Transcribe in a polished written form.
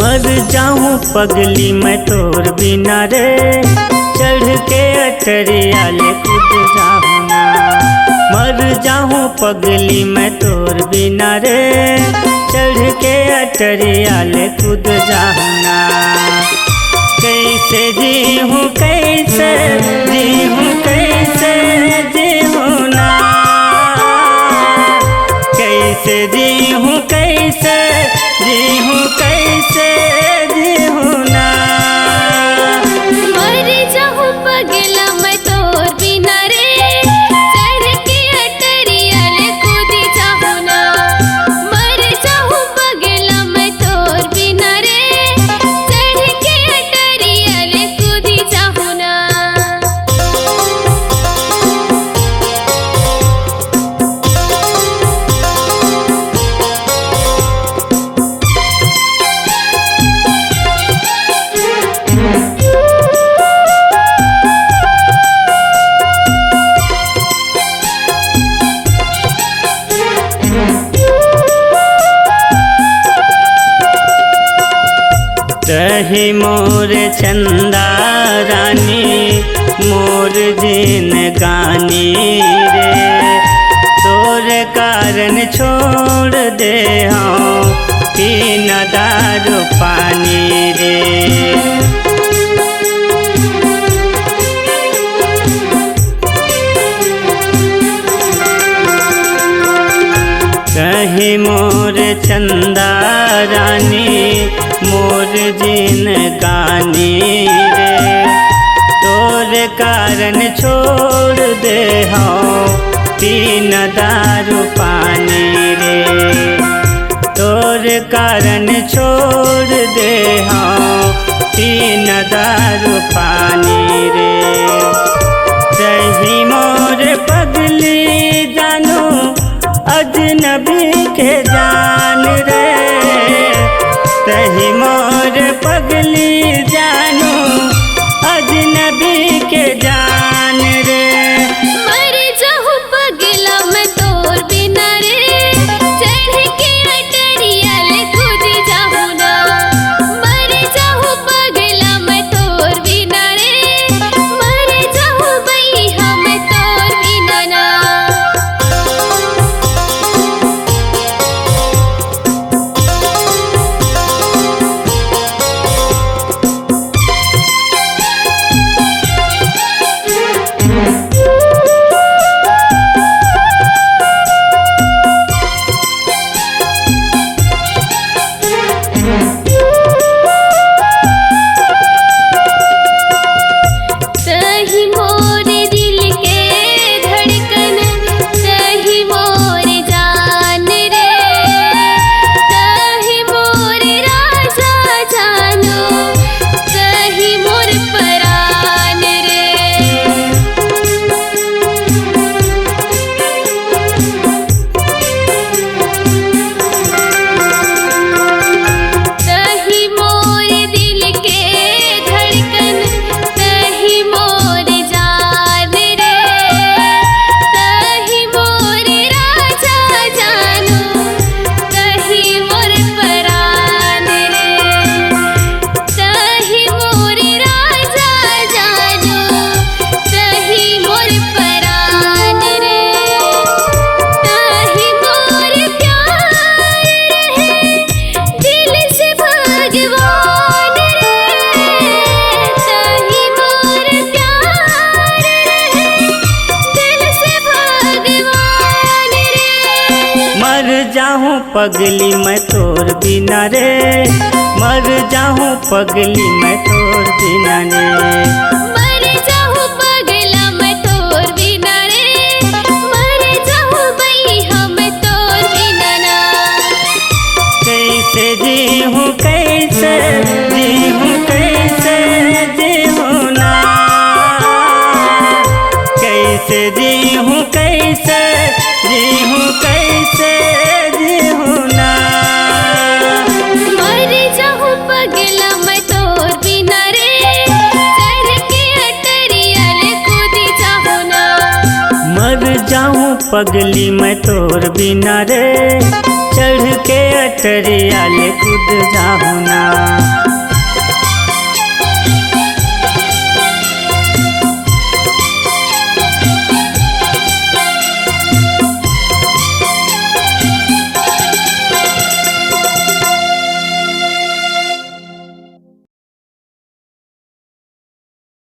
मर जाऊं पगली मैं तोर बिना रे, चढ़ के अटरिया ले कूद जाऊं ना। मर जाऊं पगली मैं तोर बिना रे, चढ़ के अटरिया ले कूद जाऊं ना। कैसे जी हूँ कैसे जी हूँ कैसे जी हूँ ना। कैसे जी हूँ कैसे जी हूँ कैसे जी हूँ ना। मर जाऊं पगला मैं तोर बिना रे, चढ़ के अटरिया ले कूद जाऊं ना। मर जाऊं पगला मैं तोर बिना रे, चढ़ के अटरिया ले कूद जाऊं ना। रही मोर चंदा रानी मोर जिन गानी रे, तोर कारण छोड़ दे हाँ पीना दारू पानी रे। कहीं मोर चंदा रानी मोर जिन गानी रे, तोर कारण छोड़ दे हाँ पीन दारू पानी रे। तोर कारण छोड़ दे हाँ पीन दारू पानी रे। रही मोर पगली जानू अजनबी के जान रे, तही मोर पगली जानू अजनबी के जान रे। मर जाऊं पगला मैं तोर बिना रे, चढ़ के अटरिया ले कूद जाऊं ना। मर जाऊं पगला मैं तोर बिना रे, मर जाऊं भैया मैं तोर बिना ना। सही मोर दिल के धड़कन, सही मोर जान रे, सही मोर राजा जानो, सही मोर परान रे। सही मोर दिल के धड़कन, सही मोर जान रे, सही मोर राजा जानो, सही मोर परान रे। सही मोर राजा जानो, सही मोर परान रे। सही मोर प्यार रहे दिल से भगवान रे, सही मोर प्यार रहे दिल से भगवान रे। मर जाऊं पगली मैं तोर बिना रे, मर जाऊं पगली मैं तोर बिना रे। मर जाऊं पगला मैं तोर बिना रे, मर जाऊं भैया मैं तोर बिना ना। कैसे जी हूँ कैसे जी हूँ कैसे जी हूँ ना। कैसे जी हूँ कैसे जी हूँ कैसे जी हूँ ना। मर जाऊं पगला मैं तोर बिना रे, चढ़ के अटरिया ले कूद जाऊं ना। मर जाऊं पगली मैं तोर बिना रे, चढ़ के अटरिया ले कूद जाऊँ ना।